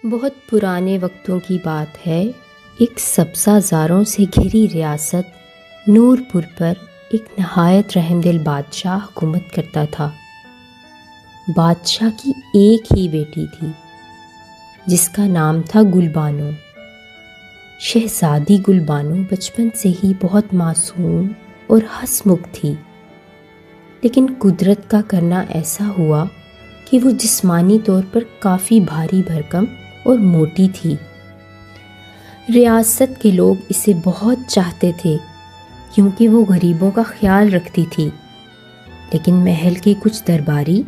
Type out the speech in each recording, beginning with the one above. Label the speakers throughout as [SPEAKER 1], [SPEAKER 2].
[SPEAKER 1] بہت پرانے وقتوں کی بات ہے، ایک سبزہ زاروں سے گھری ریاست نور پور پر ایک نہایت رحم دل بادشاہ حکومت کرتا تھا۔ بادشاہ کی ایک ہی بیٹی تھی جس کا نام تھا گل بانو۔ شہزادی گل بانو بچپن سے ہی بہت معصوم اور ہنسمکھ تھی، لیکن قدرت کا کرنا ایسا ہوا کہ وہ جسمانی طور پر کافی بھاری بھرکم اور موٹی تھی۔ ریاست کے لوگ اسے بہت چاہتے تھے کیونکہ وہ غریبوں کا خیال رکھتی تھی، لیکن محل کے کچھ درباری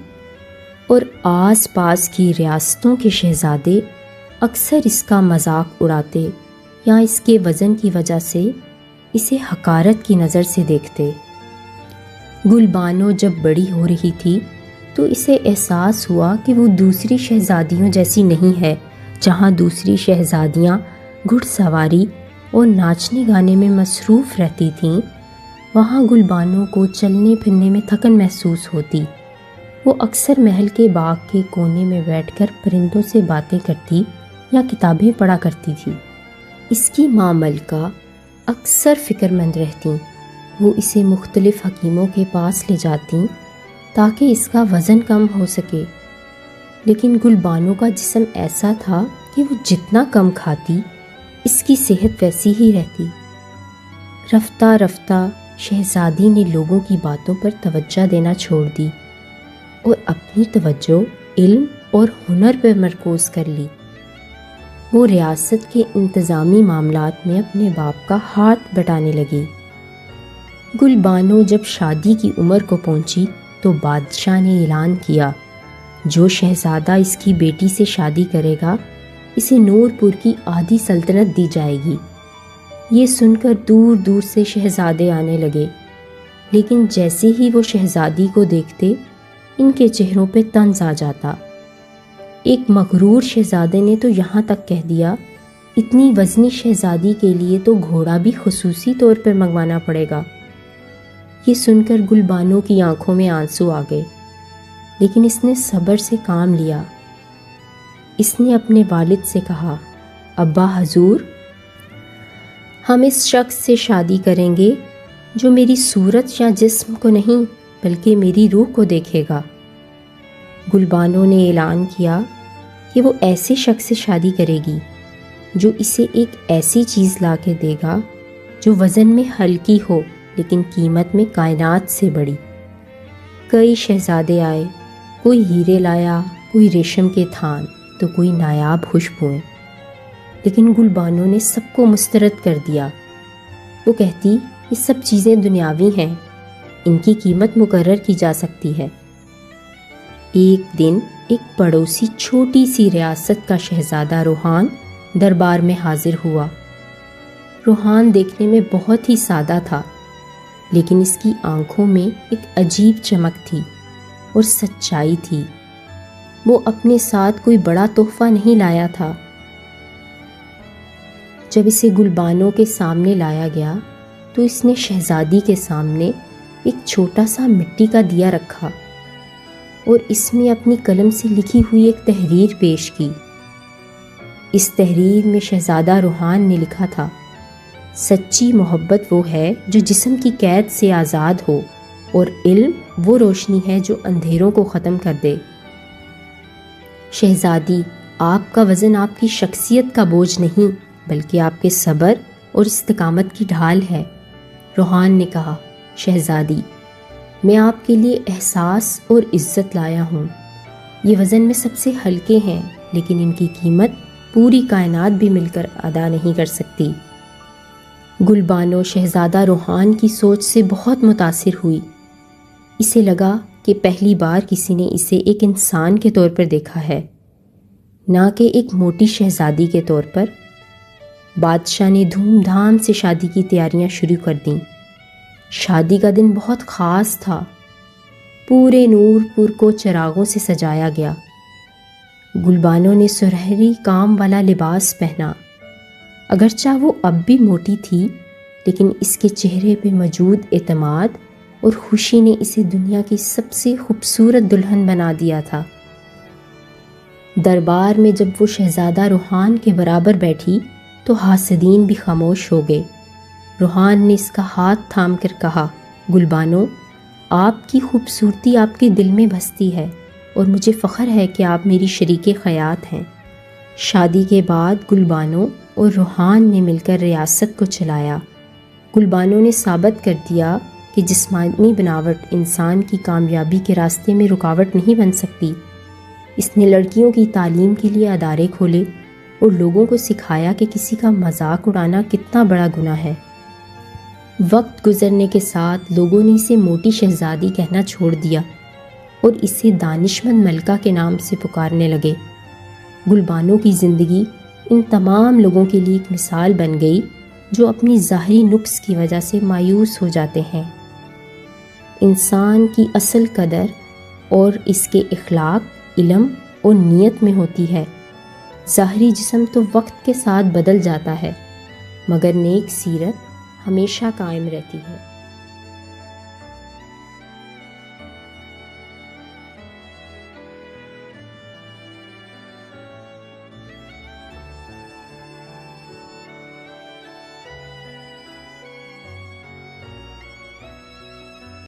[SPEAKER 1] اور آس پاس کی ریاستوں کے شہزادے اکثر اس کا مذاق اڑاتے یا اس کے وزن کی وجہ سے اسے حقارت کی نظر سے دیکھتے۔ گل بانو جب بڑی ہو رہی تھی تو اسے احساس ہوا کہ وہ دوسری شہزادیوں جیسی نہیں ہے، جہاں دوسری شہزادیاں گھڑ سواری اور ناچنے گانے میں مصروف رہتی تھیں، وہاں گل بانو کو چلنے پھرنے میں تھکن محسوس ہوتی۔ وہ اکثر محل کے باغ کے کونے میں بیٹھ کر پرندوں سے باتیں کرتی یا کتابیں پڑھا کرتی تھی۔ اس کی ماں ملکہ اکثر فکر مند رہتیں، وہ اسے مختلف حکیموں کے پاس لے جاتیں تاکہ اس کا وزن کم ہو سکے، لیکن گل بانو کا جسم ایسا تھا کہ وہ جتنا کم کھاتی اس کی صحت ویسی ہی رہتی۔ رفتہ رفتہ شہزادی نے لوگوں کی باتوں پر توجہ دینا چھوڑ دی اور اپنی توجہ علم اور ہنر پر مرکوز کر لی۔ وہ ریاست کے انتظامی معاملات میں اپنے باپ کا ہاتھ بٹانے لگی۔ گل بانو جب شادی کی عمر کو پہنچی تو بادشاہ نے اعلان کیا، جو شہزادہ اس کی بیٹی سے شادی کرے گا اسے نور پور کی آدھی سلطنت دی جائے گی۔ یہ سن کر دور دور سے شہزادے آنے لگے، لیکن جیسے ہی وہ شہزادی کو دیکھتے ان کے چہروں پہ طنز آ جاتا۔ ایک مغرور شہزادے نے تو یہاں تک کہہ دیا، اتنی وزنی شہزادی کے لیے تو گھوڑا بھی خصوصی طور پر منگوانا پڑے گا۔ یہ سن کر گل بانو کی آنکھوں میں آنسو آ گئے، لیکن اس نے صبر سے کام لیا۔ اس نے اپنے والد سے کہا، ابا حضور، ہم اس شخص سے شادی کریں گے جو میری صورت یا جسم کو نہیں بلکہ میری روح کو دیکھے گا۔ گل بانو نے اعلان کیا کہ وہ ایسے شخص سے شادی کرے گی جو اسے ایک ایسی چیز لا کے دے گا جو وزن میں ہلکی ہو لیکن قیمت میں کائنات سے بڑی۔ کئی شہزادے آئے، کوئی ہیرے لایا، کوئی ریشم کے تھان تو کوئی نایاب خوشبوئیں، لیکن گل بانو نے سب کو مسترد کر دیا۔ وہ کہتی، یہ سب چیزیں دنیاوی ہیں، ان کی قیمت مقرر کی جا سکتی ہے۔ ایک دن ایک پڑوسی چھوٹی سی ریاست کا شہزادہ روحان دربار میں حاضر ہوا۔ روحان دیکھنے میں بہت ہی سادہ تھا، لیکن اس کی آنکھوں میں ایک عجیب چمک تھی اور سچائی تھی۔ وہ اپنے ساتھ کوئی بڑا تحفہ نہیں لایا تھا۔ جب اسے گل بانو کے سامنے لایا گیا تو اس نے شہزادی کے سامنے ایک چھوٹا سا مٹی کا دیا رکھا اور اس میں اپنی قلم سے لکھی ہوئی ایک تحریر پیش کی۔ اس تحریر میں شہزادہ روحان نے لکھا تھا، سچی محبت وہ ہے جو جسم کی قید سے آزاد ہو، اور علم وہ روشنی ہے جو اندھیروں کو ختم کر دے۔ شہزادی، آپ کا وزن آپ کی شخصیت کا بوجھ نہیں بلکہ آپ کے صبر اور استقامت کی ڈھال ہے۔ روحان نے کہا، شہزادی، میں آپ کے لیے احساس اور عزت لایا ہوں۔ یہ وزن میں سب سے ہلکے ہیں، لیکن ان کی قیمت پوری کائنات بھی مل کر ادا نہیں کر سکتی۔ گل بانو شہزادہ روحان کی سوچ سے بہت متاثر ہوئی۔ اسے لگا کہ پہلی بار کسی نے اسے ایک انسان کے طور پر دیکھا ہے، نہ کہ ایک موٹی شہزادی کے طور پر۔ بادشاہ نے دھوم دھام سے شادی کی تیاریاں شروع کر دیں۔ شادی کا دن بہت خاص تھا۔ پورے نور پور کو چراغوں سے سجایا گیا۔ گل بانو نے سنہری کام والا لباس پہنا۔ اگرچہ وہ اب بھی موٹی تھی، لیکن اس کے چہرے پہ موجود اعتماد اور خوشی نے اسے دنیا کی سب سے خوبصورت دلہن بنا دیا تھا۔ دربار میں جب وہ شہزادہ روحان کے برابر بیٹھی تو حاسدین بھی خاموش ہو گئے۔ روحان نے اس کا ہاتھ تھام کر کہا، گلبانو، آپ کی خوبصورتی آپ کے دل میں بستی ہے اور مجھے فخر ہے کہ آپ میری شریک خیات ہیں۔ شادی کے بعد گلبانو اور روحان نے مل کر ریاست کو چلایا۔ گلبانو نے ثابت کر دیا کہ جسمانی بناوٹ انسان کی کامیابی کے راستے میں رکاوٹ نہیں بن سکتی۔ اس نے لڑکیوں کی تعلیم کے لیے ادارے کھولے اور لوگوں کو سکھایا کہ کسی کا مذاق اڑانا کتنا بڑا گناہ ہے۔ وقت گزرنے کے ساتھ لوگوں نے اسے موٹی شہزادی کہنا چھوڑ دیا اور اسے دانشمند ملکہ کے نام سے پکارنے لگے۔ گلبانو کی زندگی ان تمام لوگوں کے لیے ایک مثال بن گئی جو اپنی ظاہری نقص کی وجہ سے مایوس ہو جاتے ہیں۔ انسان کی اصل قدر اور اس کے اخلاق، علم اور نیت میں ہوتی ہے۔ ظاہری جسم تو وقت کے ساتھ بدل جاتا ہے، مگر نیک سیرت ہمیشہ قائم رہتی ہے۔